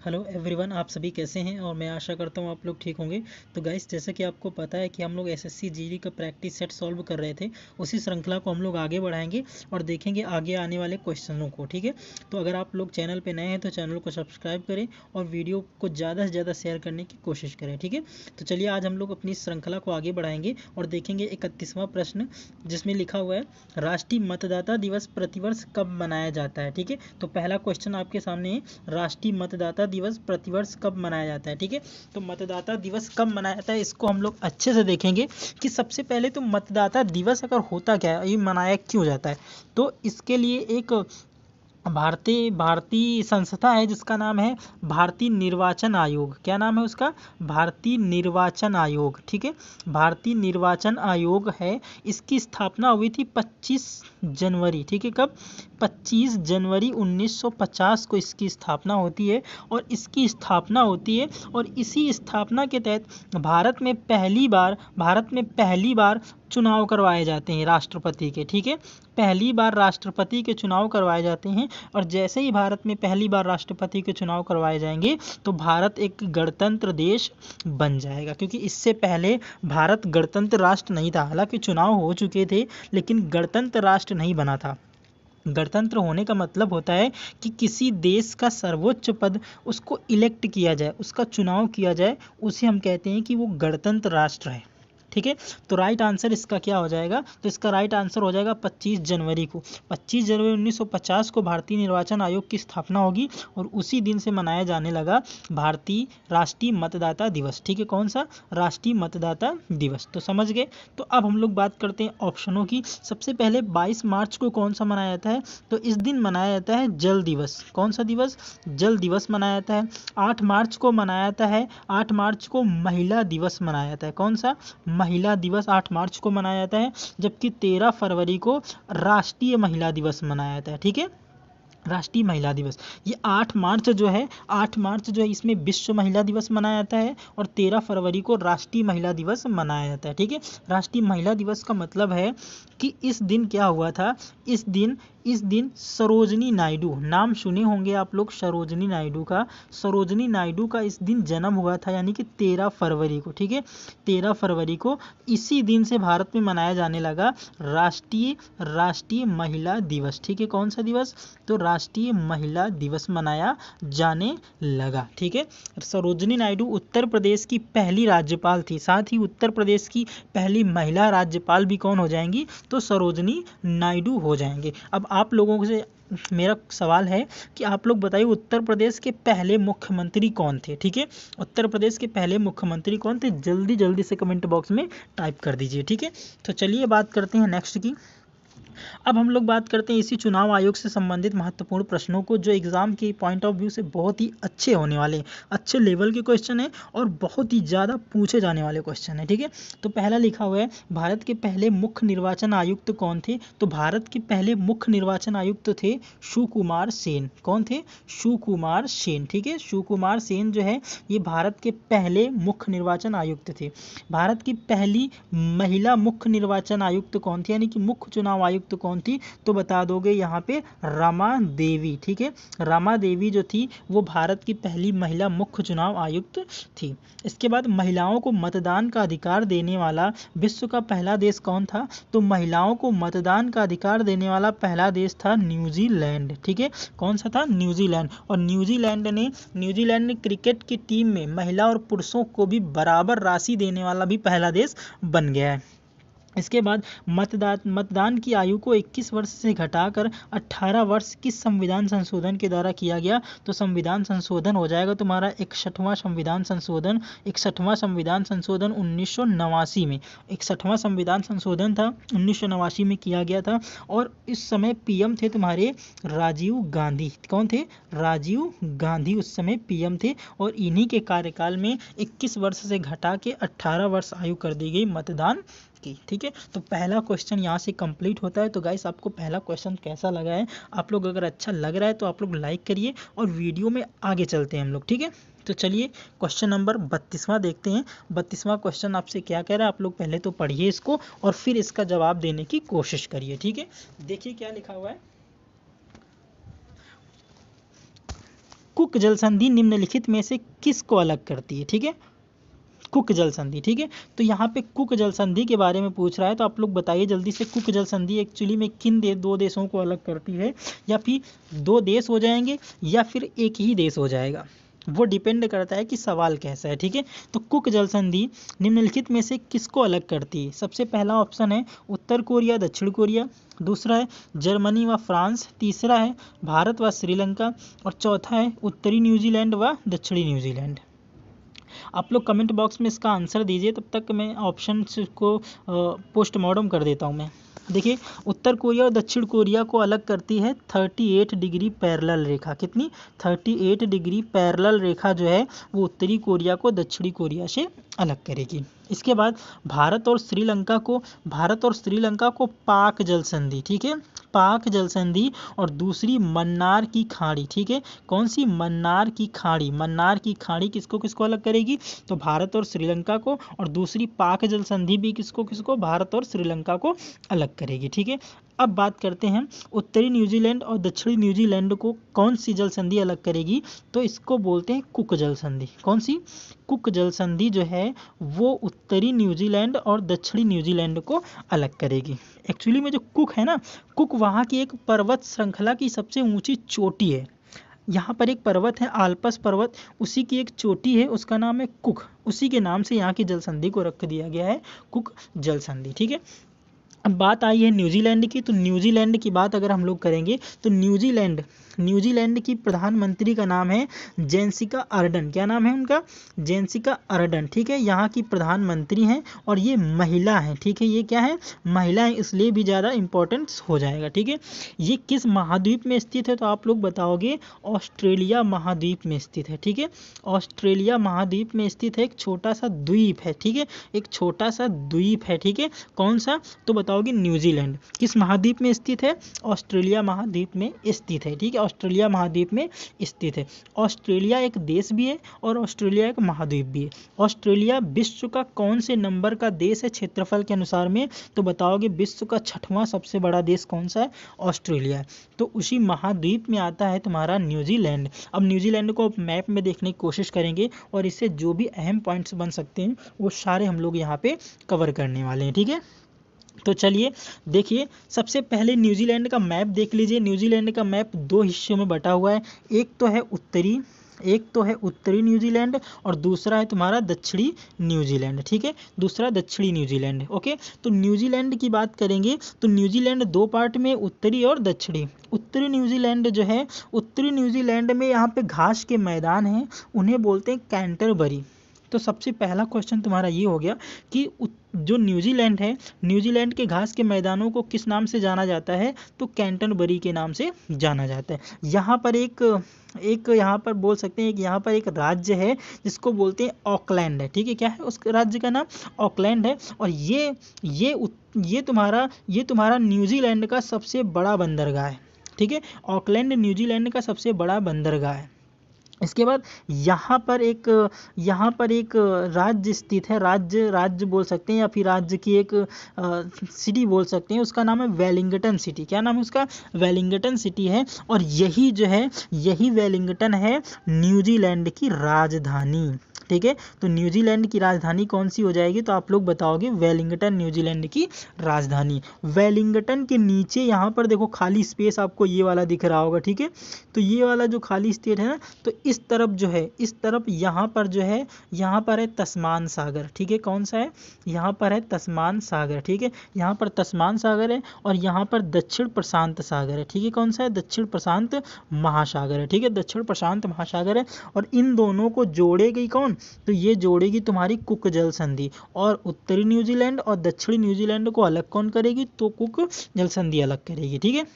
Hello everyone, आप सभी कैसे हैं। और मैं आशा करता हूँ आप लोग ठीक होंगे। तो गाइस, जैसा कि आपको पता है कि हम लोग एसएससी जीडी का प्रैक्टिस सेट सॉल्व कर रहे थे, उसी श्रृंखला को हम लोग आगे बढ़ाएंगे और देखेंगे आगे आने वाले क्वेश्चनों को। ठीक है, तो अगर आप लोग चैनल पे नए हैं तो चैनल को सब्सक्राइब करें और वीडियो को ज़्यादा से ज़्यादा शेयर करने की कोशिश करें। ठीक है, तो चलिए आज हम लोग अपनी श्रृंखला को आगे बढ़ाएंगे और देखेंगे 31वां प्रश्न, जिसमें लिखा हुआ है राष्ट्रीय मतदाता दिवस प्रतिवर्ष कब मनाया जाता है। ठीक है, तो पहला क्वेश्चन आपके सामने है, राष्ट्रीय मतदाता दिवस प्रतिवर्ष कब मनाया जाता है। ठीक है, तो मतदाता दिवस कब मनाया जाता है इसको हम लोग अच्छे से देखेंगे कि सबसे पहले तो मतदाता दिवस अगर होता क्या है, ये मनाया क्यों जाता है। तो इसके लिए एक भारतीय संस्था है जिसका नाम है भारतीय निर्वाचन आयोग। क्या नाम है उसका? भारतीय निर्वाचन आयोग। ठीक है, भारतीय निर्वाचन आयोग है। इसकी स्थापना हुई थी 25 जनवरी। ठीक है, कब? 25 जनवरी 1950 को इसकी स्थापना होती है। और इसकी स्थापना होती है और इसी स्थापना के तहत भारत में पहली बार चुनाव करवाए जाते हैं राष्ट्रपति के। ठीक है, पहली बार राष्ट्रपति के चुनाव करवाए जाते हैं। और जैसे ही भारत में पहली बार राष्ट्रपति के चुनाव करवाए जाएंगे तो भारत एक गणतंत्र देश बन जाएगा, क्योंकि इससे पहले भारत गणतंत्र राष्ट्र नहीं था। हालांकि चुनाव हो चुके थे लेकिन गणतंत्र राष्ट्र नहीं बना था। गणतंत्र होने का मतलब होता है कि किसी देश का सर्वोच्च पद उसको इलेक्ट किया जाए, उसका चुनाव किया जाए, उसे हम कहते हैं कि वो गणतंत्र राष्ट्र है। ठीक है, तो राइट आंसर इसका क्या हो जाएगा? तो इसका राइट आंसर हो जाएगा 25 जनवरी को। 25 जनवरी 1950 को भारतीय निर्वाचन आयोग की स्थापना होगी और उसी दिन से मनाया जाने लगा भारतीय राष्ट्रीय मतदाता दिवस। ठीक है, कौन सा? राष्ट्रीय मतदाता दिवस। तो समझ गए। तो अब हम लोग बात करते हैं ऑप्शनों की। सबसे पहले 22 मार्च को कौन सा मनाया जाता है? तो इस दिन मनाया जाता है जल दिवस। कौन सा दिवस? जल दिवस मनाया जाता है। 8 मार्च को मनाया जाता है, 8 मार्च को महिला दिवस मनाया जाता है। कौन सा? महिला दिवस 8 मार्च को मनाया जाता है। जबकि 13 फरवरी को राष्ट्रीय महिला दिवस मनाया जाता है। ठीक है, राष्ट्रीय महिला दिवस। ये 8 मार्च जो है, 8 मार्च जो है इसमें विश्व महिला दिवस मनाया जाता है और 13 फरवरी को राष्ट्रीय महिला दिवस मनाया जाता है। ठीक है, राष्ट्रीय महिला दिवस का मतलब है कि इस दिन क्या हुआ था, इस दिन सरोजनी नायडू, नाम सुने होंगे आप लोग सरोजनी नायडू का। सरोजनी नायडू का इस दिन जन्म हुआ था, यानी कि 13 फरवरी को। ठीक है, 13 फरवरी को इसी दिन से भारत में मनाया जाने लगा राष्ट्रीय महिला दिवस। ठीक है, कौन सा दिवस? तो राष्ट्रीय महिला दिवस मनाया जाने लगा। ठीक है, सरोजनी नायडू उत्तर प्रदेश की पहली राज्यपाल थी, साथ ही उत्तर प्रदेश की पहली महिला राज्यपाल भी कौन हो जाएंगी? तो सरोजनी नायडू हो जाएंगे। अब आप लोगों से मेरा सवाल है कि आप लोग बताइए उत्तर प्रदेश के पहले मुख्यमंत्री कौन थे। ठीक है, उत्तर प्रदेश के पहले मुख्यमंत्री कौन थे? जल्दी जल्दी से कमेंट बॉक्स में टाइप कर दीजिए। ठीक है, तो चलिए बात करते हैं नेक्स्ट की। अब हम लोग बात करते हैं इसी चुनाव आयोग से संबंधित महत्वपूर्ण प्रश्नों को, जो एग्जाम के पॉइंट ऑफ व्यू से बहुत ही अच्छे होने वाले हैं। अच्छे लेवल के क्वेश्चन है और बहुत ही ज़्यादा पूछे जाने वाले क्वेश्चन है। ठीक है, तो पहला लिखा हुआ है, भारत के पहले मुख्य निर्वाचन आयुक्त कौन थे? तो भारत के पहले मुख्य निर्वाचन आयुक्त थे सुकुमार सेन। कौन थे? सुकुमार सेन। ठीक है, सुकुमार सेन जो है ये भारत के पहले मुख्य निर्वाचन आयुक्त थे। भारत की पहली महिला मुख्य निर्वाचन आयुक्त कौन थी, यानी कि मुख्य चुनाव आयुक्त तो कौन थी? तो बता दोगे यहाँ पे रमा देवी। ठीक है, रमा देवी जो थी वो भारत की पहली महिला मुख्य चुनाव आयुक्त थी। इसके बाद महिलाओं को मतदान का अधिकार देने वाला विश्व का पहला देश कौन था? तो महिलाओं को मतदान का अधिकार देने वाला पहला देश था न्यूजीलैंड। ठीक है, कौन सा था? न्यूजीलैंड। और न्यूजीलैंड ने क्रिकेट की टीम में महिला और पुरुषों को भी बराबर राशि देने वाला भी पहला देश बन गया है। इसके बाद मतदान की आयु को 21 वर्ष से घटाकर 18 वर्ष किस संविधान संशोधन के द्वारा किया गया? तो संविधान संशोधन हो जाएगा तुम्हारा 61वां संविधान संशोधन। 61वां संविधान संशोधन 1989 में, 61वां संविधान संशोधन था 1989 में किया गया था। और इस समय पीएम थे तुम्हारे राजीव गांधी। कौन थे? राजीव गांधी उस समय पीएम थे। और इन्हीं के कार्यकाल में 21 वर्ष से घटा के 18 वर्ष आयु कर दी गई मतदान की। ठीक है, तो पहला क्वेश्चन यहाँ से कंप्लीट होता है। तो गाइस, आपको पहला क्वेश्चन कैसा लगा है? आप लोग अगर अच्छा लग रहा है तो आप लोग लाइक करिए और वीडियो में आगे चलते हैं हम लोग। ठीक है, तो चलिए क्वेश्चन नंबर 32वां देखते हैं। 32वां क्वेश्चन आपसे क्या कह रहा है, आप लोग पहले तो पढ़िए इसको और फिर इसका जवाब देने की कोशिश करिए। ठीक है, देखिए क्या लिखा हुआ है। कुक जल संधि निम्नलिखित में से किसको अलग करती है, ठीक है, कुक जल संधि, ठीक है। तो यहाँ पे कुक जल संधि के बारे में पूछ रहा है, तो आप लोग बताइए जल्दी से, कुक जल संधि एक्चुअली में किन दो देशों को अलग करती है, या फिर दो देश हो जाएंगे या फिर एक ही देश हो जाएगा, वो डिपेंड करता है कि सवाल कैसा है, ठीक है। तो कुक जल संधि निम्नलिखित में से किसको अलग करती है? सबसे पहला ऑप्शन है उत्तर कोरिया दक्षिण कोरिया, दूसरा है जर्मनी व फ्रांस, तीसरा है भारत व श्रीलंका, और चौथा है उत्तरी न्यूजीलैंड व दक्षिणी न्यूजीलैंड। आप लोग कमेंट बॉक्स में इसका आंसर दीजिए, तब तक मैं ऑप्शन को पोस्टमार्टम कर देता हूँ मैं। देखिए, उत्तर कोरिया और दक्षिण कोरिया को अलग करती है 38 डिग्री पैरेलल रेखा। कितनी? 38 डिग्री पैरेलल रेखा जो है वो उत्तरी कोरिया को दक्षिणी कोरिया से अलग करेगी। इसके बाद भारत और श्रीलंका को पाक जल संधि, ठीक है, पाक जल संधि, और दूसरी मन्नार की खाड़ी, ठीक है, कौन सी? मन्नार की खाड़ी। मन्नार की खाड़ी किसको किसको अलग करेगी? तो भारत और श्रीलंका को, और दूसरी पाक जल संधि भी किसको किसको? भारत और श्रीलंका को अलग करेगी, ठीक है। अब बात करते हैं उत्तरी न्यूजीलैंड और दक्षिणी न्यूजीलैंड को कौन सी जल संधि अलग करेगी? तो इसको बोलते हैं कुक जल संधि। कौन सी? कुक जल संधि जो है वो उत्तरी न्यूजीलैंड और दक्षिणी न्यूजीलैंड को अलग करेगी। एक्चुअली में जो कुक है ना, कुक वहाँ की एक पर्वत श्रृंखला की सबसे ऊंची चोटी है। यहाँ पर एक पर्वत है आल्पस पर्वत, उसी की एक चोटी है, उसका नाम है कुक, उसी के नाम से यहाँ की जल संधि को रख दिया गया है कुक जल संधि, ठीक है। अब बात आई है न्यूजीलैंड की, तो न्यूजीलैंड की बात अगर हम लोग करेंगे तो न्यूजीलैंड की प्रधानमंत्री का नाम है जेसिका अर्डन। क्या नाम है उनका? जेसिका अर्डन, ठीक है, यहाँ की प्रधानमंत्री हैं और ये महिला हैं, ठीक है, ये क्या है? महिला है, इसलिए भी ज़्यादा इम्पोर्टेंस हो जाएगा, ठीक है। ये किस महाद्वीप में स्थित है? तो आप लोग बताओगे ऑस्ट्रेलिया महाद्वीप में स्थित है, ठीक है, ऑस्ट्रेलिया महाद्वीप में स्थित है, एक छोटा सा द्वीप है, ठीक है, एक छोटा सा द्वीप है, ठीक है। कौन सा? तो बताओगे न्यूजीलैंड। किस महाद्वीप में स्थित है? ऑस्ट्रेलिया महाद्वीप में स्थित है, ठीक है, ऑस्ट्रेलिया महाद्वीप में स्थित है। ऑस्ट्रेलिया एक देश भी है और ऑस्ट्रेलिया एक महाद्वीप भी है। ऑस्ट्रेलिया विश्व का कौन से नंबर का देश है क्षेत्रफल के अनुसार में? तो बताओगे विश्व का 6वां सबसे बड़ा देश कौन सा है? ऑस्ट्रेलिया है। तो उसी महाद्वीप में आता है तुम्हारा न्यूजीलैंड। अब न्यूजीलैंड को मैप में देखने की कोशिश करेंगे और इससे जो भी अहम पॉइंट्स बन सकते हैं वो सारे हम लोग यहाँ पे कवर करने वाले हैं, ठीक है। तो चलिए देखिए, सबसे पहले न्यूजीलैंड का मैप देख लीजिए। न्यूजीलैंड का मैप दो हिस्सों में बटा हुआ है, एक तो है उत्तरी न्यूजीलैंड और दूसरा है तुम्हारा दक्षिणी न्यूजीलैंड, ठीक है, दूसरा दक्षिणी न्यूजीलैंड। ओके, तो न्यूजीलैंड की बात करेंगे तो न्यूजीलैंड दो पार्ट में, उत्तरी और दक्षिणी। उत्तरी न्यूजीलैंड जो है, उत्तरी न्यूजीलैंड में यहाँ पे घास के मैदान हैं, उन्हें बोलते हैं कैंटरबरी। तो सबसे पहला क्वेश्चन तुम्हारा ये हो गया कि जो न्यूजीलैंड है, न्यूजीलैंड के घास के मैदानों को किस नाम से जाना जाता है? तो कैंटरबरी के नाम से जाना जाता है। यहाँ पर एक यहाँ पर बोल सकते हैं, यहाँ पर एक राज्य है जिसको बोलते हैं ऑकलैंड है, ठीक है। क्या है उस राज्य का नाम? ऑकलैंड है। और ये तुम्हारा न्यूजीलैंड का सबसे बड़ा बंदरगाह है, ठीक है, ऑकलैंड न्यूजीलैंड का सबसे बड़ा बंदरगाह है। इसके बाद यहाँ पर एक राज्य स्थित है, राज्य बोल सकते हैं या फिर राज्य की एक सिटी बोल सकते हैं, उसका नाम है वेलिंगटन सिटी। क्या नाम है उसका? वेलिंगटन सिटी है। और यही वेलिंगटन है न्यूजीलैंड की राजधानी, ठीक है। तो न्यूजीलैंड की राजधानी कौन सी हो जाएगी? तो आप लोग बताओगे वेलिंगटन न्यूजीलैंड की राजधानी। वेलिंगटन के नीचे यहाँ पर देखो खाली स्पेस आपको ये वाला दिख रहा होगा, ठीक है। तो ये वाला जो खाली स्टेट है ना, तो इस तरफ जो है, इस तरफ यहाँ पर जो है, यहाँ पर है तस्मान सागर, ठीक है। कौन सा है? यहाँ पर है तस्मान सागर, ठीक है, यहाँ पर तस्मान सागर है और यहाँ पर दक्षिण प्रशांत सागर है, ठीक है। कौन सा है? दक्षिण प्रशांत महासागर है, ठीक है, दक्षिण प्रशांत महासागर है। और इन दोनों को जोड़ेगी कौन? तो ये जोड़ेगी तुम्हारी कुक जल संधि। और उत्तरी न्यूजीलैंड और दक्षिणी न्यूजीलैंड को अलग कौन करेगी? तो कुक जल संधि अलग करेगी, ठीक है।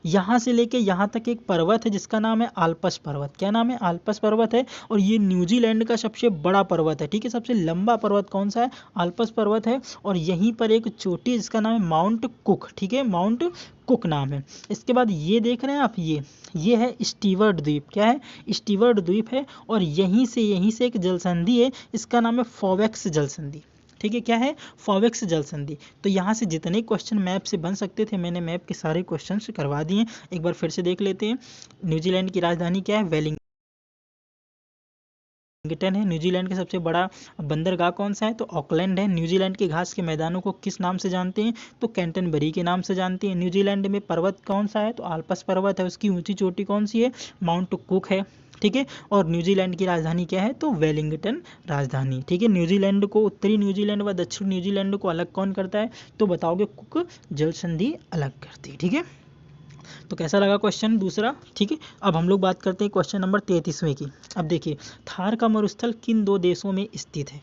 यहाँ से लेके यहाँ तक एक पर्वत है जिसका नाम है आल्पस पर्वत। क्या नाम है? आल्पस पर्वत है। और ये न्यूजीलैंड का सबसे बड़ा पर्वत है, ठीक है। सबसे लंबा पर्वत कौन सा है? आल्पस पर्वत है। और यहीं पर एक चोटी है जिसका नाम है माउंट कुक, ठीक है, माउंट कुक नाम है। इसके बाद ये देख रहे हैं आप, ये है स्टीवर्ट द्वीप। क्या है? स्टीवर्ट द्वीप है। और यहीं से एक जल संधि है, इसका नाम है फोवेक्स जल संधि। ठीक है, क्या है, फॉवेक्स जल संधि। तो यहाँ से जितने क्वेश्चन मैप से बन सकते थे मैंने मैप के सारे क्वेश्चन करवा दिए। एक बार फिर से देख लेते हैं। न्यूजीलैंड की राजधानी क्या है, वेलिंगटन है। न्यूजीलैंड का सबसे बड़ा बंदरगाह कौन सा है, तो ऑकलैंड है। न्यूजीलैंड के घास के मैदानों को किस नाम से जानते हैं, तो कैंटनबरी के नाम से जानते हैं। न्यूजीलैंड में पर्वत कौन सा है, तो आल्प्स पर्वत है। उसकी ऊंची चोटी कौन सी है, माउंट कुक है। ठीक है, और न्यूजीलैंड की राजधानी क्या है, तो वेलिंगटन राजधानी। ठीक है, न्यूजीलैंड को, उत्तरी न्यूजीलैंड व दक्षिण न्यूजीलैंड को अलग कौन करता है, तो बताओगे, कुक जल संधि अलग करती है। ठीक है, तो कैसा लगा क्वेश्चन दूसरा। ठीक है, अब हम लोग बात करते हैं क्वेश्चन नंबर 33वें की। अब देखिए, थार का मरुस्थल किन दो देशों में स्थित है।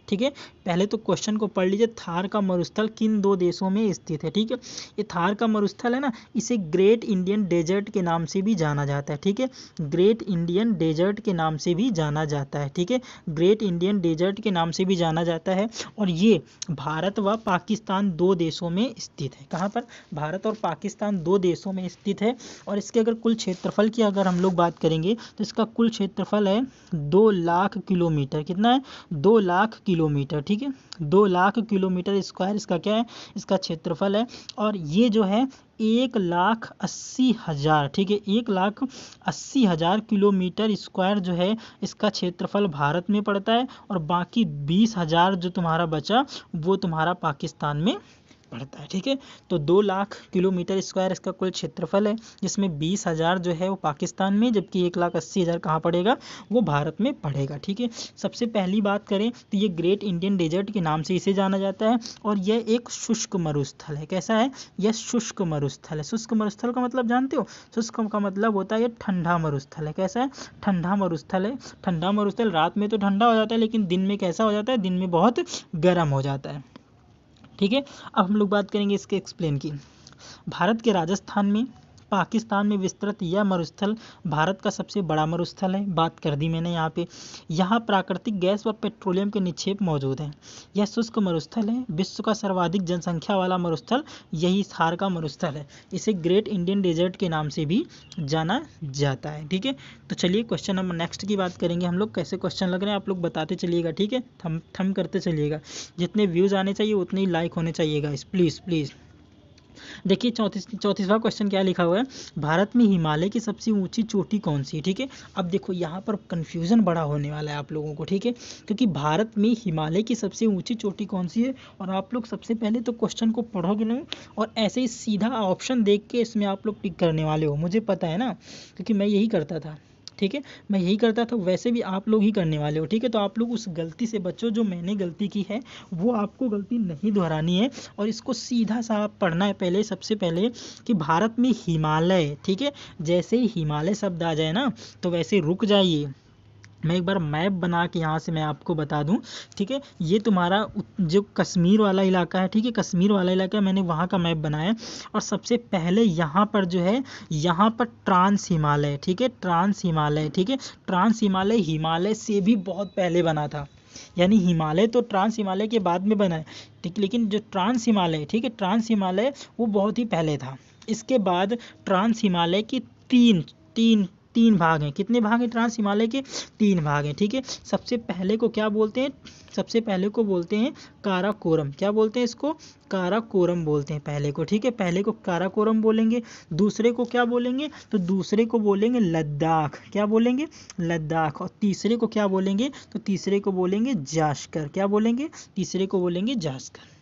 ठीक है, पहले तो क्वेश्चन को पढ़ लीजिए, थार का मरुस्थल किन दो देशों में स्थित है। ठीक है, ये थार का मरुस्थल है ना, इसे ग्रेट इंडियन डेजर्ट के नाम से भी जाना जाता है। ठीक है, ग्रेट इंडियन डेजर्ट के नाम से भी जाना जाता है। ठीक है, ग्रेट इंडियन डेजर्ट के नाम से भी जाना जाता है। और ये भारत व पाकिस्तान दो देशों में स्थित है। कहाँ पर, भारत और पाकिस्तान दो देशों में स्थित है। और इसके अगर कुल क्षेत्रफल की अगर हम लोग बात करेंगे तो इसका कुल क्षेत्रफल है 2 लाख किलोमीटर। कितना है, 2 लाख किलोमीटर। ठीक है, 2 लाख किलोमीटर स्क्वायर इसका क्या है, इसका क्षेत्रफल है। और ये जो है 1,80,000, ठीक है, 1,80,000 किलोमीटर स्क्वायर जो है इसका क्षेत्रफल भारत में पड़ता है। और बाकी 20,000 जो तुम्हारा बचा वो तुम्हारा पाकिस्तान में पड़ता है। ठीक है, तो 2 लाख किलोमीटर स्क्वायर इसका कुल क्षेत्रफल है, जिसमें 20,000 जो है वो पाकिस्तान में, जबकि 1,80,000 कहाँ पड़ेगा, वो भारत में पड़ेगा। ठीक है, सबसे पहली बात करें तो ये ग्रेट इंडियन डेजर्ट के नाम से इसे जाना जाता है। और यह एक शुष्क मरुस्थल है। कैसा है, यह शुष्क मरुस्थल है। शुष्क मरुस्थल का मतलब जानते हो, शुष्क का मतलब होता है ये ठंडा मरुस्थल है। कैसा है, ठंडा मरुस्थल है। ठंडा मरुस्थल रात में तो ठंडा हो जाता है, लेकिन दिन में कैसा हो जाता है, दिन में बहुत गर्म हो जाता है। ठीक है, अब हम लोग बात करेंगे इसके एक्सप्लेन की। भारत के राजस्थान में, पाकिस्तान में विस्तृत यह मरुस्थल भारत का सबसे बड़ा मरुस्थल है। बात कर दी मैंने यहाँ पे। यहाँ प्राकृतिक गैस व पेट्रोलियम के निक्षेप मौजूद हैं। यह शुष्क मरुस्थल है। विश्व का सर्वाधिक जनसंख्या वाला मरुस्थल यही थार का मरुस्थल है। इसे ग्रेट इंडियन डेजर्ट के नाम से भी जाना जाता है। ठीक है, तो चलिए क्वेश्चन नंबर नेक्स्ट की बात करेंगे हम लोग। कैसे क्वेश्चन लग रहे हैं आप लोग बताते चलिएगा। ठीक है, थम करते चलिएगा। जितने व्यूज़ आने चाहिए उतने ही लाइक होने चाहिएगा, प्लीज़ प्लीज़। देखिए 34वां क्वेश्चन क्या लिखा हुआ है, भारत में हिमालय की सबसे ऊंची चोटी कौन सी है। ठीक है, अब देखो यहाँ पर कंफ्यूजन बड़ा होने वाला है आप लोगों को। ठीक है, क्योंकि भारत में हिमालय की सबसे ऊंची चोटी कौन सी है, और आप लोग सबसे पहले तो क्वेश्चन को पढ़ोगे नहीं और ऐसे ही सीधा ऑप्शन देख के इसमें आप लोग टिक करने वाले हो, मुझे पता है ना, क्योंकि मैं यही करता था। ठीक है, मैं यही करता था, वैसे भी आप लोग ही करने वाले हो। ठीक है, तो आप लोग उस गलती से बचो जो मैंने गलती की है, वो आपको गलती नहीं दोहरानी है। और इसको सीधा सा आप पढ़ना है पहले, सबसे पहले कि भारत में हिमालय, ठीक है, जैसे ही हिमालय शब्द आ जाए ना तो वैसे रुक जाइए। मैं एक बार मैप बना के यहाँ से मैं आपको बता दूं। ठीक है, ये तुम्हारा जो कश्मीर वाला इलाका है, ठीक है, कश्मीर वाला इलाका मैंने वहाँ का मैप बनाया। और सबसे पहले यहाँ पर जो है, यहाँ पर ट्रांस हिमालय, ठीक है, ट्रांस हिमालय, ठीक है, ट्रांस हिमालय हिमालय से भी बहुत पहले बना था। यानी हिमालय तो ट्रांस हिमालय के बाद में बना है, ठीक, लेकिन जो ट्रांस हिमालय, ठीक है, ट्रांस हिमालय वो बहुत ही पहले था। इसके बाद ट्रांस हिमालय की तीन तीन तीन भाग हैं। कितने भाग हैं ट्रांस हिमालय के, 3 भाग हैं। ठीक है, सबसे पहले को क्या बोलते हैं, सबसे पहले को बोलते हैं काराकोरम। क्या बोलते हैं इसको, काराकोरम बोलते हैं पहले को। ठीक है, पहले को काराकोरम बोलेंगे। दूसरे को क्या बोलेंगे, तो दूसरे को बोलेंगे लद्दाख। क्या बोलेंगे, लद्दाख। और तीसरे को क्या बोलेंगे, तो तीसरे को बोलेंगे जास्कर। क्या बोलेंगे, तीसरे को बोलेंगे जास्कर।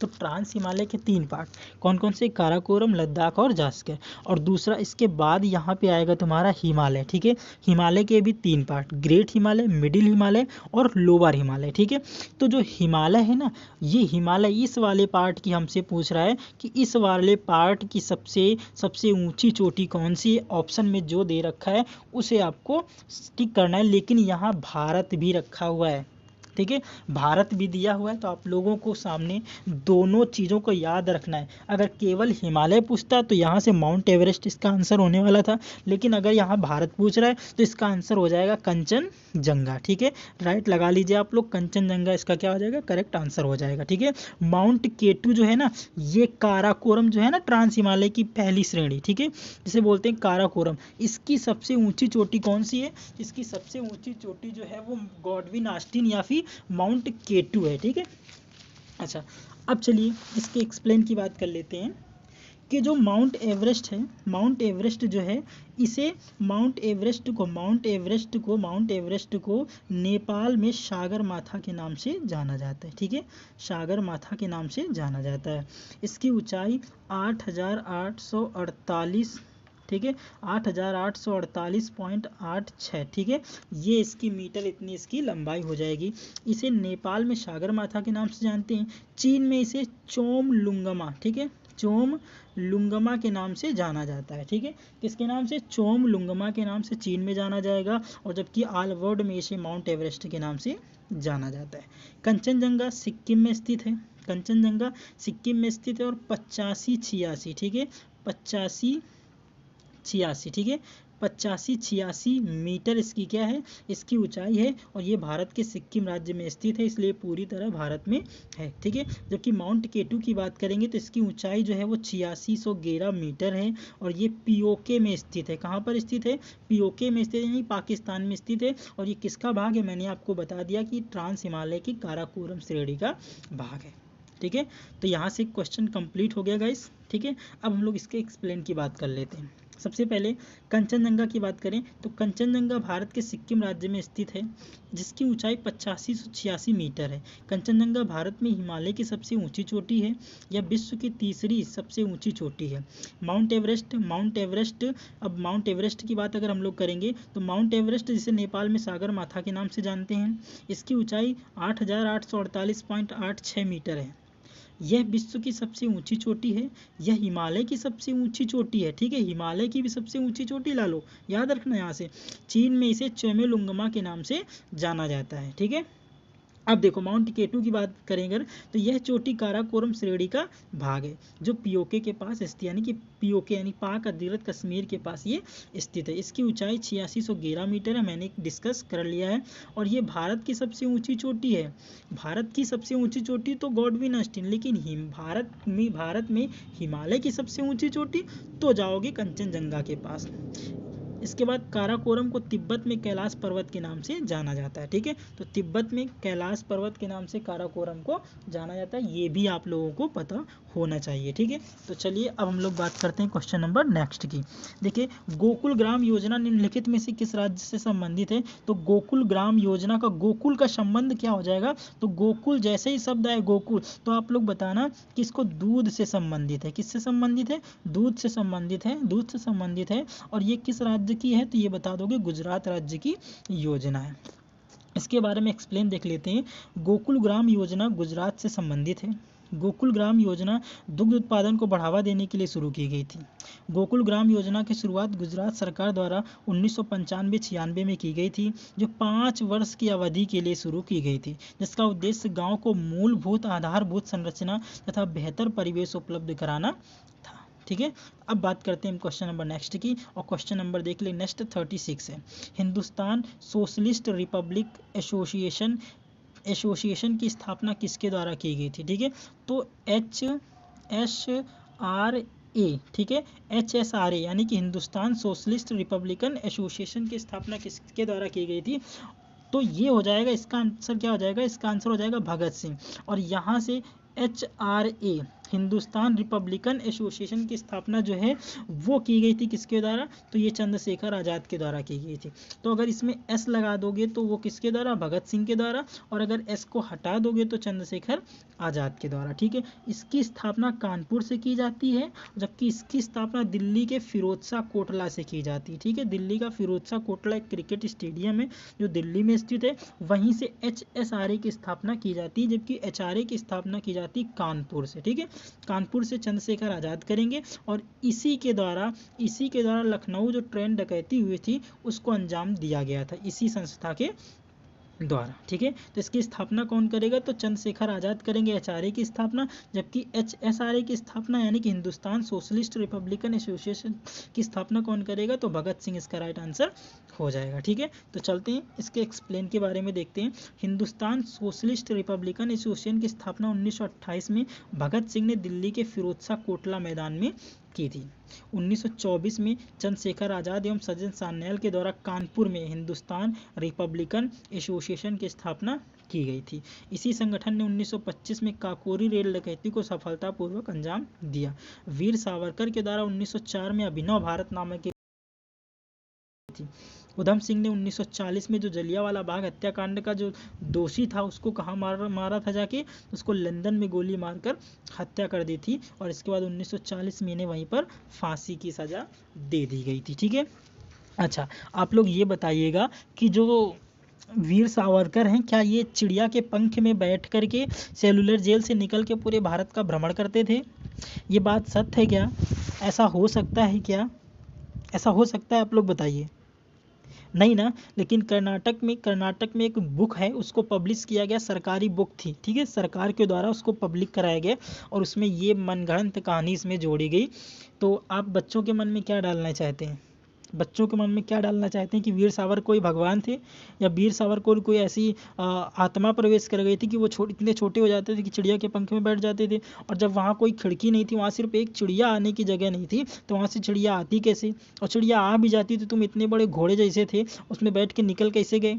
तो ट्रांस हिमालय के 3 पार्ट कौन कौन से, काराकोरम, लद्दाख और जास्कर। और दूसरा इसके बाद यहाँ पे आएगा तुम्हारा हिमालय। ठीक है, हिमालय के भी 3 part, great Himalaya, middle Himalaya और लोअर हिमालय। ठीक है, तो जो हिमालय है ना, ये हिमालय इस वाले पार्ट की हमसे पूछ रहा है कि इस वाले पार्ट की सबसे ऊंची चोटी कौन सी है। ऑप्शन में जो दे रखा है उसे आपको टिक करना है, लेकिन यहाँ भारत भी रखा हुआ है। ठीक है, भारत भी दिया हुआ है, तो आप लोगों को सामने दोनों चीज़ों को याद रखना है। अगर केवल हिमालय पूछता तो यहाँ से माउंट एवरेस्ट इसका आंसर होने वाला था, लेकिन अगर यहाँ भारत पूछ रहा है तो इसका आंसर हो जाएगा कंचनजंगा। ठीक है, राइट लगा लीजिए आप लोग, कंचनजंगा इसका क्या हो जाएगा, करेक्ट आंसर हो जाएगा। ठीक है, माउंट केटू जो है ना, ये काराकोरम जो है ना, ट्रांस हिमालय की पहली श्रेणी, ठीक है, जिसे बोलते हैं काराकोरम, इसकी सबसे ऊंची चोटी कौन सी है, इसकी सबसे ऊंची चोटी जो है वो गॉडविन ऑस्टिन या फिर कि माउंट केटू है, ठीक है। अच्छा, अब चलिए इसके एक्सप्लेन की बात कर लेते हैं कि जो माउंट एवरेस्ट है, माउंट एवरेस्ट जो है इसे माउंट एवरेस्ट को नेपाल में सागरमाथा के नाम से जाना जाता है, ठीक है, सागरमाथा के नाम से जाना जाता है। इसकी ऊंचाई 8,848, ठीक है, 8,848.86, ठीक है, ये इसकी मीटर, इतनी इसकी लंबाई हो जाएगी। इसे नेपाल में सागरमाथा के नाम से जानते हैं, चीन में इसे चोमलुंगमा, ठीक है, चोमलुंगमा के नाम से जाना जाता है, ठीक है, किसके नाम से, चोमलुंगमा के नाम से चीन में जाना जाएगा, और जबकि ऑल वर्ल्ड में इसे माउंट एवरेस्ट के नाम से जाना जाता है। कंचनजंगा सिक्किम में स्थित है, कंचनजंगा सिक्किम में स्थित है, और 8586, ठीक है, 8586, ठीक है, 8586 मीटर इसकी क्या है, इसकी ऊंचाई है, और ये भारत के सिक्किम राज्य में स्थित है, इसलिए पूरी तरह भारत में है, ठीक है। जबकि माउंट केटू की बात करेंगे तो इसकी ऊंचाई जो है वो 8611 मीटर है, और ये पीओके में स्थित है। कहाँ पर स्थित है, पीओके में स्थित है, यानी पाकिस्तान में स्थित है। और ये किसका भाग है, मैंने आपको बता दिया कि ट्रांस हिमालय की काराकोरम श्रेणी का भाग है, ठीक है। तो यहाँ से क्वेश्चन कंप्लीट हो गया गाइस, ठीक है। अब हम लोग इसके एक्सप्लेन की बात कर लेते हैं। सबसे पहले कंचनजंगा की बात करें तो कंचनजंगा भारत के सिक्किम राज्य में स्थित है, जिसकी ऊंचाई 8586 मीटर है। कंचनजंगा भारत में हिमालय की सबसे ऊंची चोटी है, यह विश्व की तीसरी सबसे ऊंची चोटी है। माउंट एवरेस्ट, अब माउंट एवरेस्ट की बात अगर हम लोग करेंगे तो माउंट एवरेस्ट जिसे नेपाल में सागरमाथा के नाम से जानते हैं, इसकी ऊंचाई 8,848.86 मीटर है। यह विश्व की सबसे ऊंची चोटी है, यह हिमालय की सबसे ऊंची चोटी है, ठीक है, हिमालय की भी सबसे ऊंची चोटी ला लो, याद रखना यहाँ से। चीन में इसे चोमेलुंगमा के नाम से जाना जाता है, ठीक है। अब देखो माउंट केटू की बात करेंगे तो यह चोटी काराकोरम श्रेणी का भाग है, जो पीओके के पास स्थित, यानी कि पीओके यानी पाक अधिकृत कश्मीर के पास ये स्थित है। इसकी ऊंचाई 8611 मीटर है, मैंने डिस्कस कर लिया है। और ये भारत की सबसे ऊंची चोटी है, भारत की सबसे ऊंची चोटी तो गॉडविन अस्टीन, लेकिन भारत में हिमालय की सबसे ऊंची चोटी तो जाओगे कंचनजंगा के पास। इसके बाद काराकोरम को तिब्बत में कैलाश पर्वत के नाम से जाना जाता है, ठीक है। तो तिब्बत में कैलाश पर्वत के नाम से काराकोरम को जाना जाता है, ये भी आप लोगों को पता होना चाहिए, ठीक है। तो चलिए अब हम लोग बात करते हैं क्वेश्चन नंबर नेक्स्ट की। देखिए गोकुल ग्राम योजना निम्नलिखित में से किस राज्य से संबंधित है। तो गोकुल ग्राम योजना का गोकुल का संबंध क्या हो जाएगा, तो गोकुल जैसे ही शब्द आए गोकुल तो आप लोग बताना कि इसको दूध से संबंधित है, किससे संबंधित है, दूध से संबंधित है, दूध से संबंधित है। और ये किस राज्य की है, तो ये बता दोगे गुजरात राज्य की योजना है। इसके बारे में एक्सप्लेन देख लेते हैं। गोकुल ग्राम योजना गुजरात से संबंधित है। गोकुल ग्राम योजना दुग्ध उत्पादन को बढ़ावा देने के लिए शुरू की गई थी। गोकुल ग्राम योजना की शुरुआत गुजरात सरकार द्वारा 1995-96 में की गई थी, जो 5 वर्ष की अवधि के लिए शुरू की गई थी, जिसका उद्देश्य गांव को मूलभूत आधारभूत संरचना तथा बेहतर परिवेश उपलब्ध कराना था, ठीक है। अब बात करते हैं क्वेश्चन नंबर नेक्स्ट की, और क्वेश्चन नंबर देख ले नेक्स्ट 36 है। हिंदुस्तान सोशलिस्ट रिपब्लिक एसोसिएशन की स्थापना किसके द्वारा की गई थी, ठीक है। तो HSRA, ठीक है, HSRA यानी कि हिंदुस्तान सोशलिस्ट रिपब्लिकन एसोसिएशन की स्थापना किसके द्वारा की गई थी। तो ये हो जाएगा, इसका आंसर क्या हो जाएगा, इसका आंसर हो जाएगा भगत सिंह। और यहाँ से HRA हिंदुस्तान रिपब्लिकन एसोसिएशन की स्थापना जो है वो की गई थी किसके द्वारा, तो ये चंद्रशेखर आज़ाद के द्वारा की गई थी। तो अगर इसमें एस लगा दोगे तो वो किसके द्वारा, भगत सिंह के द्वारा, और अगर एस को हटा दोगे तो चंद्रशेखर आज़ाद के द्वारा, ठीक है। इसकी स्थापना कानपुर से की जाती है, जबकि इसकी स्थापना दिल्ली के फिरोज शाह कोटला से की जाती है, ठीक है। दिल्ली का फिरोज शाह कोटला एक क्रिकेट स्टेडियम है जो दिल्ली में स्थित है, वहीं से HSRA की स्थापना की जाती है, जबकि HRA की स्थापना की जाती है कानपुर से, ठीक है। कानपुर से चंद्रशेखर आज़ाद करेंगे, और इसी के द्वारा लखनऊ जो ट्रेन डकैती हुई थी उसको अंजाम दिया गया था, इसी संस्था के द्वारा, ठीक है। तो इसकी स्थापना कौन करेगा, तो चंद्रशेखर आज़ाद करेंगे HRA की स्थापना, जबकि HSRA की स्थापना यानी कि हिंदुस्तान सोशलिस्ट रिपब्लिकन एसोसिएशन की स्थापना कौन करेगा, तो भगत सिंह इसका राइट आंसर हो जाएगा, ठीक है। तो चलते हैं इसके एक्सप्लेन के बारे में देखते हैं। हिंदुस्तान सोशलिस्ट रिपब्लिकन एसोसिएशन की स्थापना 1928 में भगत सिंह ने दिल्ली के फिरोज शाह कोटला मैदान में की थी। 1924 में चंद्रशेखर आज़ाद एवं सज्जन सान्याल के द्वारा कानपुर में हिंदुस्तान रिपब्लिकन एसोसिएशन की स्थापना की गई थी। इसी संगठन ने 1925 में काकोरी रेल डकैती को सफलतापूर्वक अंजाम दिया। वीर सावरकर के द्वारा 1904 में अभिनव भारत नामक एक थी। उधम सिंह ने 1940 में जो जलियांवाला बाग हत्याकांड का जो दोषी था उसको कहाँ मारा था जाके, उसको लंदन में गोली मारकर हत्या कर दी थी और इसके बाद 1940 में इन्हें वहीं पर फांसी की सजा दे दी गई थी। ठीक है, अच्छा आप लोग ये बताइएगा कि जो वीर सावरकर हैं क्या ये चिड़िया के पंख में बैठ करके सेलुलर जेल से निकल के पूरे भारत का भ्रमण करते थे? ये बात सत्य है क्या? ऐसा हो सकता है क्या? ऐसा हो सकता है? आप लोग बताइए। नहीं ना, लेकिन कर्नाटक में एक बुक है, उसको पब्लिश किया गया, सरकारी बुक थी। ठीक है, सरकार के द्वारा उसको पब्लिक कराया गया और उसमें ये मनगढ़ंत कहानी इसमें जोड़ी गई। तो आप बच्चों के मन में क्या डालना चाहते हैं? बच्चों के मन में क्या डालना चाहते हैं कि वीर सावरकर कोई भगवान थे या वीर सावरकर कोई ऐसी आत्मा प्रवेश कर गई थी कि वो इतने छोटे हो जाते थे कि चिड़िया के पंख में बैठ जाते थे, और जब वहाँ कोई खिड़की नहीं थी, वहाँ सिर्फ एक चिड़िया आने की जगह नहीं थी, तो वहाँ से चिड़िया आती कैसे? और चिड़िया आ भी जाती तो तुम इतने बड़े घोड़े जैसे थे उसमें बैठ के निकल कैसे गए?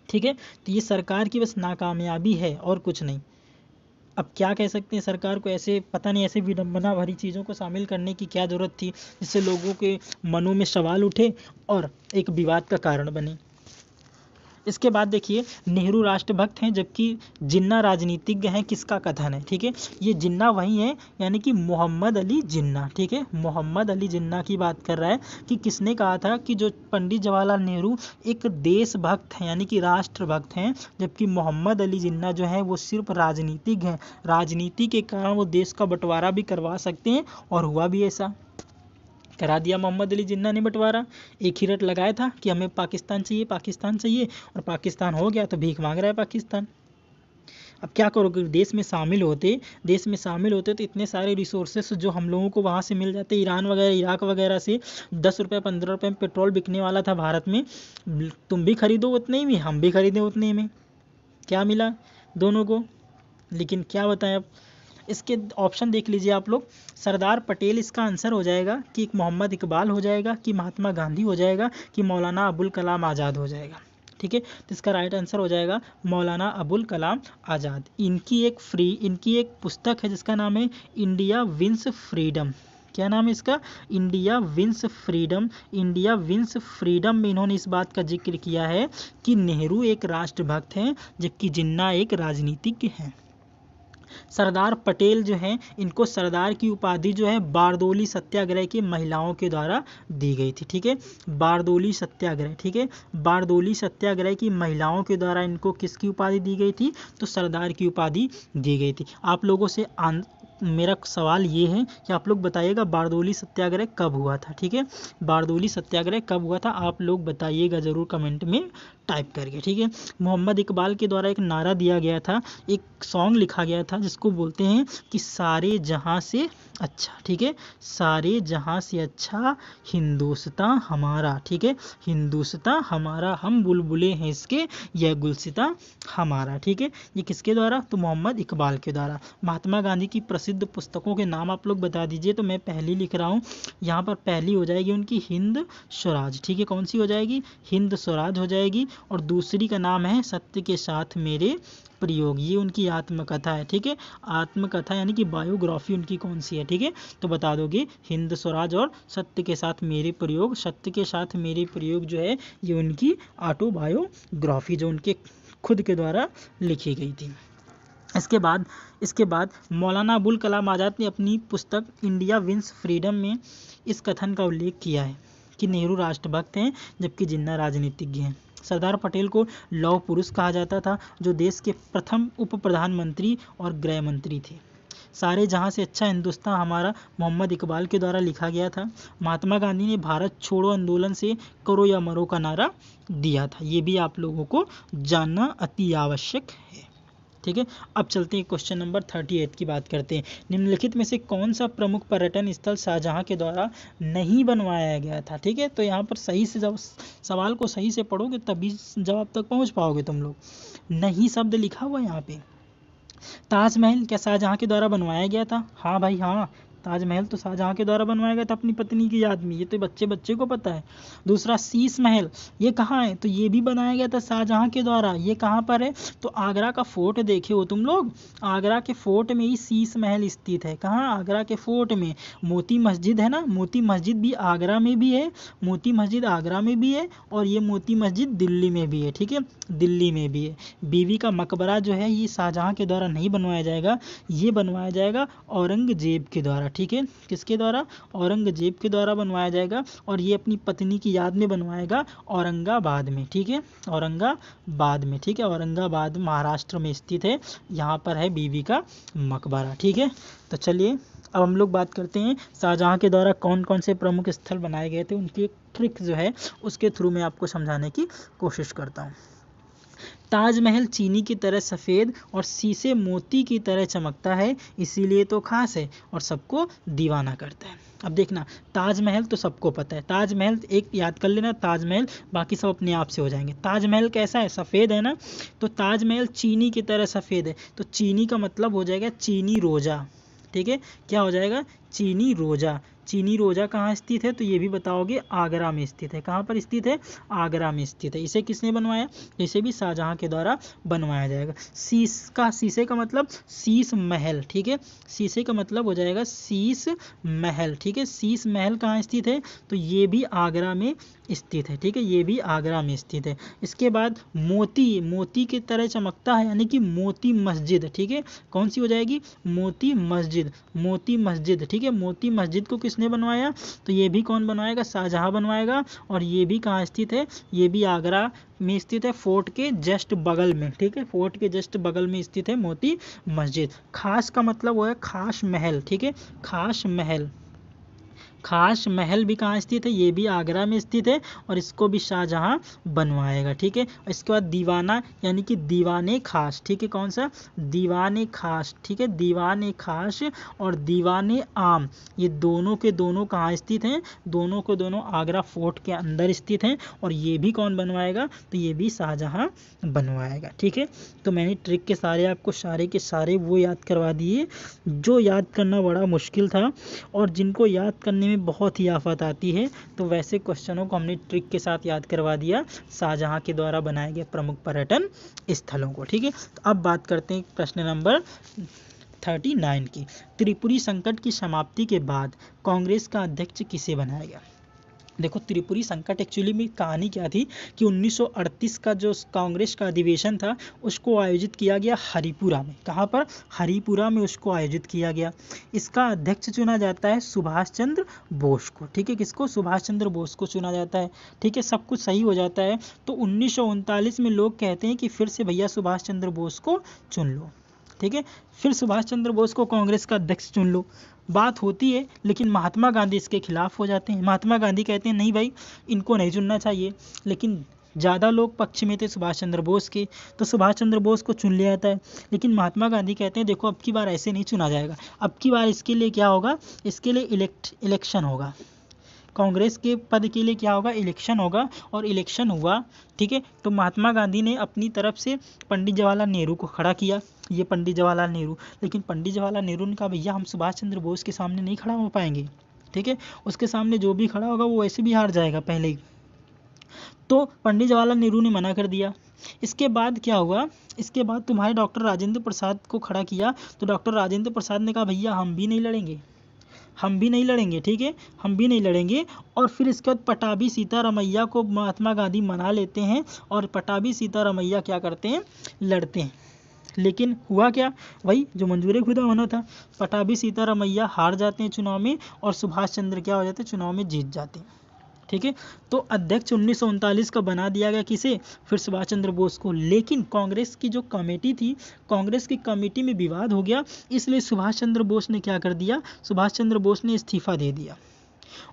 ठीक है, तो ये सरकार की बस नाकामयाबी है और कुछ नहीं। अब क्या कह सकते हैं, सरकार को ऐसे पता नहीं ऐसे विडंबना भरी चीज़ों को शामिल करने की क्या ज़रूरत थी जिससे लोगों के मनों में सवाल उठे और एक विवाद का कारण बने। इसके बाद देखिए, नेहरू राष्ट्रभक्त हैं जबकि जिन्ना राजनीतिज्ञ हैं, किसका कथन है? ठीक है, ये जिन्ना वही है यानी कि मोहम्मद अली जिन्ना। ठीक है, मोहम्मद अली जिन्ना की बात कर रहा है कि किसने कहा था कि जो पंडित जवाहरलाल नेहरू एक देशभक्त हैं यानी कि राष्ट्रभक्त हैं, जबकि मोहम्मद अली जिन्ना जो है वो सिर्फ राजनीतिज्ञ हैं। राजनीति के कारण वो देश का बंटवारा भी करवा सकते हैं और हुआ भी ऐसा, करा दिया मोहम्मद अली जिन्ना ने बंटवारा। एक ही रट लगाया था कि हमें पाकिस्तान चाहिए, पाकिस्तान चाहिए, और पाकिस्तान हो गया तो भीख मांग रहा है पाकिस्तान। अब क्या करोगे? देश में शामिल होते तो इतने सारे रिसोर्सेस जो हम लोगों को वहाँ से मिल जाते, ईरान वगैरह इराक वगैरह से 10 रुपये 15 रुपये में पेट्रोल बिकने वाला था भारत में, तुम भी खरीदो उतने में, हम भी खरीदें उतने में। क्या मिला दोनों को? लेकिन क्या बताएं अब, इसके ऑप्शन देख लीजिए आप लोग। सरदार पटेल इसका आंसर हो जाएगा कि मोहम्मद इकबाल हो जाएगा कि महात्मा गांधी हो जाएगा कि मौलाना अबुल कलाम आज़ाद हो जाएगा। ठीक है, तो इसका राइट आंसर हो जाएगा मौलाना अबुल कलाम आज़ाद। इनकी एक पुस्तक है जिसका नाम है इंडिया विंस फ्रीडम। क्या नाम है इसका? India wins freedom. India wins freedom में इन्होंने इस बात का जिक्र किया है कि नेहरू एक राष्ट्रभक्त हैं जबकि जिन्ना एक राजनीतिज्ञ हैं। सरदार पटेल जो हैं, इनको सरदार की उपाधि जो है बारदोली सत्याग्रह की महिलाओं के द्वारा दी गई थी। ठीक है, बारदोली सत्याग्रह। ठीक है, बारदोली सत्याग्रह की महिलाओं के द्वारा इनको किसकी उपाधि दी गई थी? तो सरदार की उपाधि दी गई थी। आप लोगों से मेरा सवाल ये है कि आप लोग बताइएगा बारदोली सत्याग्रह कब हुआ था? ठीक है, बारदोली सत्याग्रह कब हुआ था आप लोग बताइएगा ज़रूर कमेंट में टाइप करके। ठीक है, मोहम्मद इकबाल के द्वारा एक नारा दिया गया था, एक सॉन्ग लिखा गया था जिसको बोलते हैं कि सारे जहां से अच्छा। ठीक है, सारे जहां से अच्छा हिंदुस्तान हमारा। ठीक है, हिंदुस्तान हमारा, हम बुलबुलें हैं इसके, यह गुलसिता हमारा। ठीक है, ये किसके द्वारा? तो मोहम्मद इकबाल के द्वारा। महात्मा गांधी की प्रसिद्ध पुस्तकों के नाम आप लोग बता दीजिए। तो मैं पहली लिख रहा हूँ, यहाँ पर पहली हो जाएगी उनकी हिंद स्वराज। ठीक है, कौन सी हो जाएगी? हिंद स्वराज हो जाएगी। और दूसरी का नाम है सत्य के साथ मेरे प्रयोग, ये उनकी आत्मकथा है। ठीक है, आत्मकथा यानी कि बायोग्राफी उनकी कौन सी है? ठीक है, तो बता दोगे हिंद स्वराज और सत्य के साथ मेरे प्रयोग। सत्य के साथ मेरे प्रयोग जो है ये उनकी ऑटोबायोग्राफी जो उनके खुद के द्वारा लिखी गई थी। इसके बाद मौलाना अबुल कलाम आज़ाद ने अपनी पुस्तक इंडिया विंस फ्रीडम में इस कथन का उल्लेख किया है कि नेहरू राष्ट्रभक्त हैं जबकि जिन्ना राजनीतिज्ञ हैं। सरदार पटेल को लौह पुरुष कहा जाता था जो देश के प्रथम उप प्रधानमंत्री और गृह मंत्री थे। सारे जहां से अच्छा हिंदुस्तान हमारा मोहम्मद इकबाल के द्वारा लिखा गया था। महात्मा गांधी ने भारत छोड़ो आंदोलन से करो या मरो का नारा दिया था। ये भी आप लोगों को जानना अति आवश्यक है। ठीक है, अब चलते हैं क्वेश्चन नंबर 38 की बात करते हैं। निम्नलिखित में से कौन सा प्रमुख पर्यटन स्थल शाहजहां के द्वारा नहीं बनवाया गया था? ठीक है, तो यहाँ पर सही से जब सवाल को सही से पढ़ोगे तभी जवाब तक पहुँच पाओगे तुम लोग। नहीं शब्द लिखा हुआ यहाँ पे। ताजमहल क्या शाहजहां के द्वारा बनवाया गया था? हाँ भाई हाँ, ताजमहल तो शाहजहां के द्वारा बनवाया गया था अपनी पत्नी की याद में, ये तो बच्चे बच्चे को पता है। दूसरा शीश महल, ये कहाँ है, तो ये भी बनाया गया था शाहजहां के द्वारा। ये कहाँ पर है, तो आगरा का फोर्ट देखे हो तुम लोग, आगरा के फोर्ट में ही शीश महल स्थित है। कहाँ, आगरा के फोर्ट में। मोती मस्जिद है ना, मोती मस्जिद भी आगरा में भी है, मोती मस्जिद आगरा में भी है, और ये मोती मस्जिद दिल्ली में भी है, ठीक है, दिल्ली में भी है। बीवी का मकबरा जो है ये शाहजहां के द्वारा नहीं बनवाया जाएगा, ये बनवाया जाएगा औरंगजेब के द्वारा, ठीक है, किसके द्वारा, औरंगजेब के द्वारा बनवाया जाएगा, और ये अपनी पत्नी की याद में बनवाएगा औरंगाबाद में, ठीक है, औरंगाबाद में, ठीक है, औरंगाबाद महाराष्ट्र में स्थित है, यहाँ पर है बीवी का मकबरा, ठीक है। तो चलिए अब हम लोग बात करते हैं शाहजहां के द्वारा कौन कौन से प्रमुख स्थल बनाए गए थे, उनकी एक ट्रिक जो है उसके थ्रू मैं आपको समझाने की कोशिश करता हूँ। ताजमहल चीनी की तरह सफ़ेद और शीशे मोती की तरह चमकता है, इसीलिए तो खास है और सबको दीवाना करता है। अब देखना, ताजमहल तो सबको पता है, ताजमहल एक याद कर लेना, ताजमहल, बाकी सब अपने आप से हो जाएंगे। ताजमहल कैसा है, सफ़ेद है ना, तो ताजमहल चीनी की तरह सफ़ेद है, तो चीनी का मतलब हो जाएगा चीनी रोजा, ठीक है, क्या हो जाएगा, चीनी रोजा। चीनी रोजा कहाँ स्थित है, तो ये भी बताओगे, आगरा में स्थित है। कहाँ पर स्थित है, आगरा में स्थित है। इसे किसने बनवाया, इसे भी शाहजहां के द्वारा बनवाया जाएगा। शीशे का मतलब शीश महल, ठीक है, शीशे का मतलब हो जाएगा शीश महल, ठीक है। शीश महल कहाँ स्थित है, तो ये भी आगरा में स्थित है, ठीक है, ये भी आगरा में स्थित है। इसके बाद मोती की तरह चमकता है, यानी कि मोती मस्जिद, ठीक है, कौन सी हो जाएगी, मोती मस्जिद, ठीक है। मोती मस्जिद को किसने बनवाया, तो ये भी कौन बनवाएगा, शाहजहां बनवाएगा, और ये भी कहाँ स्थित है, ये भी आगरा में स्थित है, फोर्ट के जस्ट बगल में, ठीक है, फोर्ट के जस्ट बगल में स्थित है मोती मस्जिद। खास का मतलब वो है खास महल, ठीक है, खास महल भी कहाँ स्थित है, ये भी आगरा में स्थित है, और इसको भी शाहजहां बनवाएगा, ठीक है। इसके बाद दीवाना यानी कि दीवाने खास, ठीक है, कौन सा, दीवाने खास, ठीक है, दीवाने खास और दीवाने आम, ये दोनों के दोनों कहाँ स्थित हैं, दोनों के दोनों आगरा फोर्ट के अंदर स्थित हैं, और ये भी कौन बनवाएगा, तो ये भी शाहजहां बनवाएगा, ठीक है। तो मैंने ट्रिक के सारे आपको सारे के सारे वो याद करवा दिए जो याद करना बड़ा मुश्किल था, और जिनको याद करने में बहुत ही आफत आती है, तो वैसे क्वेश्चनों को हमने ट्रिक के साथ याद करवा दिया शाहजहां के द्वारा बनाए गए प्रमुख पर्यटन स्थलों को, ठीक है। तो अब बात करते हैं प्रश्न नंबर 39 की। त्रिपुरी संकट की समाप्ति के बाद कांग्रेस का अध्यक्ष किसे बनाया गया। देखो, त्रिपुरी संकट एक्चुअली में कहानी क्या थी कि 1938 का जो कांग्रेस का अधिवेशन था उसको आयोजित किया गया हरिपुरा में। कहाँ पर, हरिपुरा में उसको आयोजित किया गया। इसका अध्यक्ष चुना जाता है सुभाष चंद्र बोस को, ठीक है, किसको, सुभाष चंद्र बोस को चुना जाता है, ठीक है। सब कुछ सही हो जाता है, तो 1939 में लोग कहते हैं कि फिर से भैया सुभाष चंद्र बोस को चुन लो, ठीक है, फिर सुभाष चंद्र बोस को कांग्रेस का अध्यक्ष चुन लो। बात होती है, लेकिन महात्मा गांधी इसके खिलाफ हो जाते हैं। महात्मा गांधी कहते हैं नहीं भाई, इनको नहीं चुनना चाहिए, लेकिन ज़्यादा लोग पक्ष में थे सुभाष चंद्र बोस के, तो सुभाष चंद्र बोस को चुन लिया जाता है। लेकिन महात्मा गांधी कहते हैं देखो, अब की बार ऐसे नहीं चुना जाएगा, अब की बार इसके लिए क्या होगा, इसके लिए इलेक्शन होगा, कांग्रेस के पद के लिए क्या होगा, इलेक्शन होगा, और इलेक्शन हुआ, ठीक है। तो महात्मा गांधी ने अपनी तरफ से पंडित जवाहरलाल नेहरू को खड़ा किया, ये पंडित जवाहरलाल नेहरू, लेकिन पंडित जवाहरलाल नेहरू ने कहा भैया हम सुभाष चंद्र बोस के सामने नहीं खड़ा हो पाएंगे, ठीक है, उसके सामने जो भी खड़ा होगा वो ऐसे भी हार जाएगा पहले ही। तो पंडित जवाहरलाल नेहरू ने मना कर दिया। इसके बाद क्या हुआ, इसके बाद तुम्हारे डॉक्टर राजेंद्र प्रसाद को खड़ा किया, तो डॉक्टर राजेंद्र प्रसाद ने कहा भैया हम भी नहीं लड़ेंगे, ठीक है, हम भी नहीं लड़ेंगे। और फिर इसके बाद पटाभी सीतारमैया को महात्मा गांधी मना लेते हैं, और पटाभी सीतारमैया क्या करते हैं, लड़ते हैं। लेकिन हुआ क्या, वही जो मंजूर खुदा होना था, पटाभी सीतारमैया हार जाते हैं चुनाव में, और सुभाष चंद्र क्या हो जाते हैं, चुनाव में जीत जाते हैं, ठीक है। तो अध्यक्ष 1939 का बना दिया गया किसे, फिर सुभाष चंद्र बोस को। लेकिन कांग्रेस की जो कमेटी थी, कांग्रेस की कमेटी में विवाद हो गया, इसलिए सुभाष चंद्र बोस ने क्या कर दिया, सुभाष चंद्र बोस ने इस्तीफा दे दिया।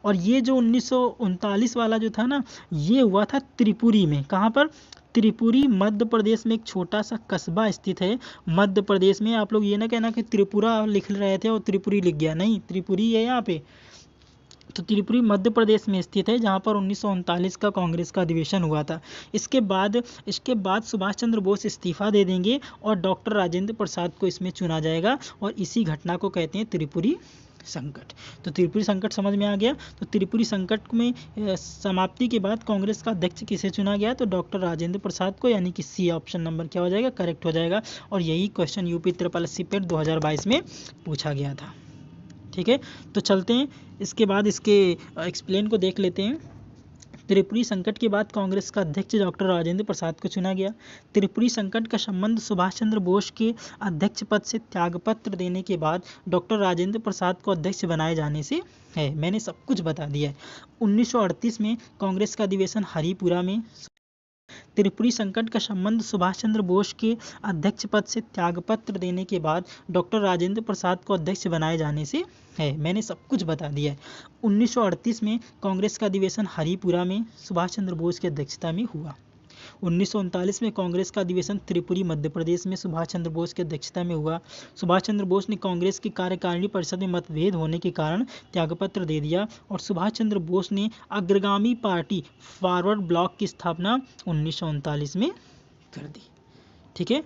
और ये जो 1939 वाला जो था ना, ये हुआ था त्रिपुरी में। कहाँ पर, त्रिपुरी मध्य प्रदेश में एक छोटा सा कस्बा स्थित है मध्य प्रदेश में। आप लोग ये ना कहना कि त्रिपुरा लिख रहे थे और त्रिपुरी लिख गया, नहीं, त्रिपुरी है यहाँ पे। तो त्रिपुरी मध्य प्रदेश में स्थित है, जहाँ पर 1939 का कांग्रेस का अधिवेशन हुआ था। इसके बाद सुभाष चंद्र बोस इस्तीफा दे देंगे, और डॉक्टर राजेंद्र प्रसाद को इसमें चुना जाएगा, और इसी घटना को कहते हैं त्रिपुरी संकट। तो त्रिपुरी संकट समझ में आ गया। तो त्रिपुरी संकट में समाप्ति के बाद कांग्रेस का अध्यक्ष किसे चुना गया? तो डॉक्टर राजेंद्र प्रसाद को, यानी कि सी ऑप्शन नंबर क्या हो जाएगा? करेक्ट हो जाएगा। और यही क्वेश्चन यूपी SSC पेट 2022 में पूछा गया था। ठीक है, तो चलते हैं इसके बाद इसके एक्सप्लेन को देख लेते हैं। त्रिपुरी संकट के बाद कांग्रेस का अध्यक्ष डॉक्टर राजेंद्र प्रसाद को चुना गया। त्रिपुरी संकट का संबंध सुभाष चंद्र बोस के अध्यक्ष पद से त्यागपत्र देने के बाद डॉक्टर राजेंद्र प्रसाद को अध्यक्ष बनाए जाने से है। मैंने सब कुछ बता दिया है। 1938 में कांग्रेस का अधिवेशन हरिपुरा में। त्रिपुरी संकट का संबंध सुभाष चंद्र बोस के अध्यक्ष पद से त्यागपत्र देने के बाद डॉक्टर राजेंद्र प्रसाद को अध्यक्ष बनाए जाने से है। मैंने सब कुछ बता दिया है। 1938 में कांग्रेस का अधिवेशन हरिपुरा में सुभाष चंद्र बोस की अध्यक्षता में हुआ। 1939 में कांग्रेस का अधिवेशन त्रिपुरी मध्य प्रदेश में सुभाष चंद्र बोस की अध्यक्षता में हुआ। सुभाष चंद्र बोस ने कांग्रेस की कार्यकारिणी परिषद में मतभेद होने के कारण त्यागपत्र दे दिया और सुभाष चंद्र बोस ने अग्रगामी पार्टी फॉरवर्ड ब्लॉक की स्थापना 1939 में कर दी। ठीक है,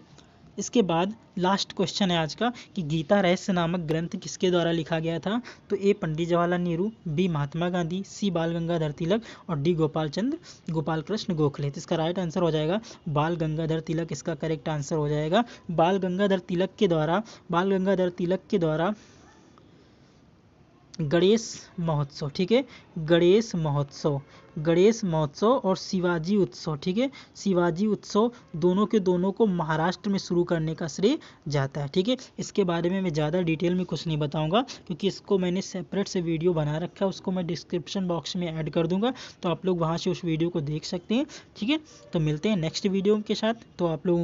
इसके बाद लास्ट क्वेश्चन है आज का कि गीता रहस्य नामक ग्रंथ किसके द्वारा लिखा गया था? तो ए पंडित जवाहरलाल नेहरू, बी महात्मा गांधी, सी बाल गंगाधर तिलक और डी गोपाल कृष्ण गोखले। तो इसका राइट आंसर हो जाएगा बाल गंगाधर तिलक। इसका करेक्ट आंसर हो जाएगा बाल गंगाधर तिलक के द्वारा गणेश महोत्सव। ठीक है, गणेश महोत्सव और शिवाजी उत्सव। ठीक है, शिवाजी उत्सव दोनों के दोनों को महाराष्ट्र में शुरू करने का श्रेय जाता है। ठीक है, इसके बारे में मैं ज़्यादा डिटेल में कुछ नहीं बताऊंगा क्योंकि इसको मैंने सेपरेट से वीडियो बना रखा है। उसको मैं डिस्क्रिप्शन बॉक्स में ऐड कर दूंगा, तो आप लोग वहाँ से उस वीडियो को देख सकते हैं। ठीक है, तो मिलते हैं नेक्स्ट वीडियो के साथ। तो आप लोग